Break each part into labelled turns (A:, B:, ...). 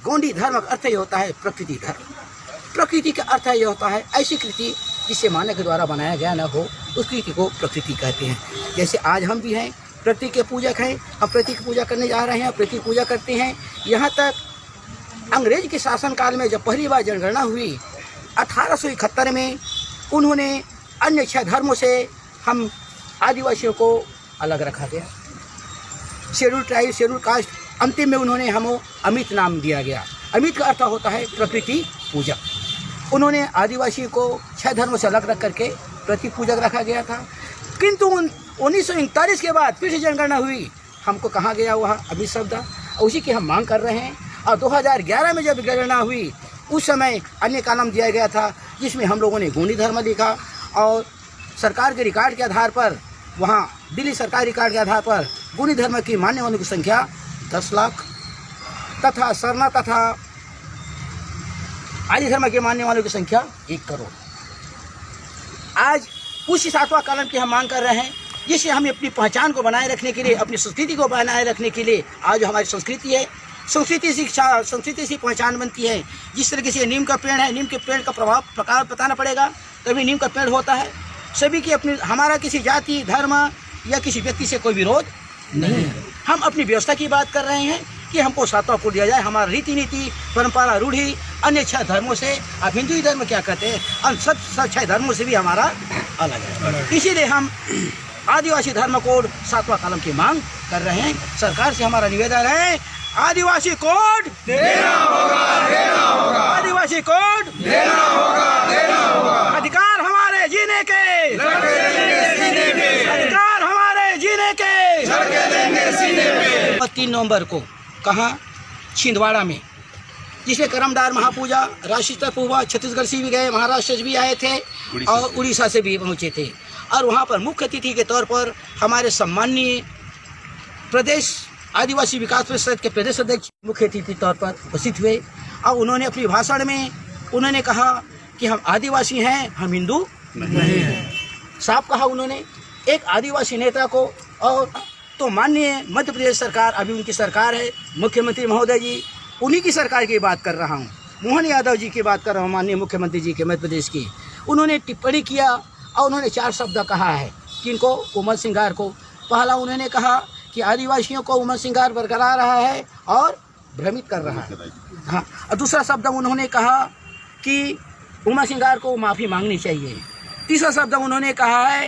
A: गोंडी धर्म का अर्थ ये होता है प्रकृति धर्म। प्रकृति का अर्थ ये होता है ऐसी कृति जिसे मानव के द्वारा बनाया गया न हो, उस कृति को प्रकृति कहते हैं। जैसे आज हम भी हैं, प्रकृति के पूजक हैं, हम प्रकृति की पूजा करने जा रहे हैं, प्रकृति की पूजा करते हैं। यहाँ तक अंग्रेज के शासनकाल में जब पहली बार जनगणना हुई 1871 में, उन्होंने अन्य 6 धर्मों से हम आदिवासियों को अलग रखा गया। शेड्यूल ट्राइब, शेड्यूल कास्ट, अंतिम में उन्होंने हमें अमित नाम दिया गया। अमित का अर्थ होता है प्रकृति पूजक। उन्होंने आदिवासी को 6 धर्मों से अलग रख करके प्रकृति पूजक रखा गया था। किंतु 1939 के बाद फिर से जनगणना हुई, हमको कहा गया वहाँ अमित शब्द, उसी की हम मांग कर रहे हैं। और 2011 में जब जनगणना हुई, उस समय अन्य का नाम दिया गया था, जिसमें हम लोगों ने गोंडी धर्म लिखा। और सरकार के रिकॉर्ड के आधार पर, वहाँ दिल्ली सरकार रिकॉर्ड के आधार पर गोंडी धर्म की मानने वालों की संख्या 10 लाख तथा सरना तथा आदि धर्म के मानने वालों की संख्या 1 करोड़। आज उसी 7वां कलम की हम मांग कर रहे हैं, जिससे हमें अपनी पहचान को बनाए रखने के लिए, अपनी संस्कृति को बनाए रखने के लिए, आज जो हमारी संस्कृति है, संस्कृति से पहचान बनती है। जिस तरीके से नीम का पेड़ है, नीम के पेड़ का प्रकार बताना पड़ेगा, तभी नीम का पेड़ होता है। सभी की अपनी, हमारा किसी जाति, धर्म या किसी व्यक्ति से कोई विरोध नहीं है। हम अपनी व्यवस्था की बात कर रहे हैं कि हमको 7वां कुल दिया जाए। हमारा रीति नीति, परंपरा, रूढ़ी अन्य 6 धर्मों से, आप हिंदू धर्म क्या कहते हैं, अन्य सब 6 धर्मों से भी हमारा अलग है। इसीलिए हम आदिवासी धर्म कोड 7वां कलम की मांग कर रहे हैं। सरकार से हमारा निवेदन है, आदिवासी कोड
B: देना होगा, देना होगा।
A: आदिवासी कोड
B: देना होगा, देना होगा।
A: अधिकार हमारे जीने के,
B: लड़के लेंगे सीने पे।
A: अधिकार हमारे जीने के,
B: लड़के लेंगे सीने पे।
A: 3 नवंबर को कहाँ, छिंदवाड़ा में, जिसमें करमदार महापूजा राष्ट्रीय स्तर पर हुआ। छत्तीसगढ़ से भी गए, महाराष्ट्र से भी आए थे और उड़ीसा से भी पहुँचे थे। और वहाँ पर मुख्य अतिथि के तौर पर हमारे सम्माननीय प्रदेश आदिवासी विकास परिषद के प्रदेश अध्यक्ष मुख्य अतिथि तौर पर उपस्थित हुए। और उन्होंने अपने भाषण में उन्होंने कहा कि हम आदिवासी हैं, हम हिंदू नहीं हैं। साफ कहा उन्होंने एक आदिवासी नेता को। और तो माननीय मध्य प्रदेश सरकार, अभी उनकी सरकार है, मुख्यमंत्री महोदय जी, उन्हीं की सरकार की बात कर रहा हूँ, मोहन यादव जी की बात कर रहा हूँ, माननीय मुख्यमंत्री जी के मध्य प्रदेश की। उन्होंने टिप्पणी किया और उन्होंने 4 शब्द कहा है। किनको? उमर सिंगार को। पहला उन्होंने कहा कि आदिवासियों को उमर सिंगार बरकरार रहा है और भ्रमित कर रहा है। हाँ, और दूसरा शब्द उन्होंने कहा कि उमर सिंगार को माफ़ी मांगनी चाहिए। तीसरा शब्द उन्होंने कहा है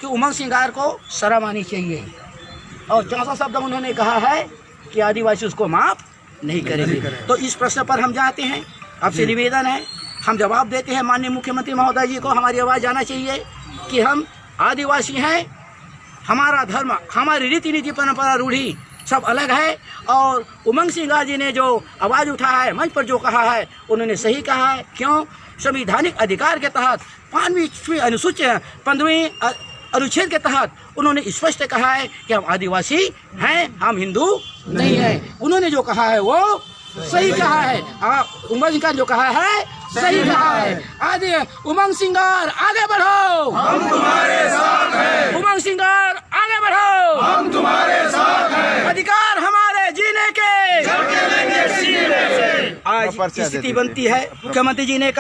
A: कि उमर सिंगार को शर्म आनी चाहिए। और चौथा शब्द उन्होंने कहा है कि आदिवासी उसको माफ़ नहीं करेंगे। तो इस प्रश्न पर हम जाते हैं, आपसे निवेदन है, हम जवाब देते हैं माननीय मुख्यमंत्री महोदय जी को। हमारी आवाज़ जाना चाहिए कि हम आदिवासी हैं, हमारा धर्म, हमारी रीति नीति, परंपरा, रूढ़ी सब अलग है। और उमंग सिंगार जी ने जो आवाज़ उठाया है, मंच पर जो कहा है, उन्होंने सही कहा है। क्यों? संवैधानिक अधिकार के तहत 5वीं अनुसूची 15वीं अनुच्छेद के तहत उन्होंने स्पष्ट कहा है कि हम आदिवासी हैं, हम हिंदू नहीं हैं। उन्होंने जो कहा है वो सही कहा है। उमंग सिंगार जो कहा है सही कहा है। आदि उमंग सिंगार आगे बढ़ो,
B: हम तुम्हारे साथ हैं।
A: उमंग सिंगार आगे बढ़ो,
B: हम तुम्हारे साथ हैं।
A: अधिकार हमारे जीने के,
B: लड़के लेंगे सीने पे।
A: आज स्थिति बनती है। मुख्यमंत्री जी ने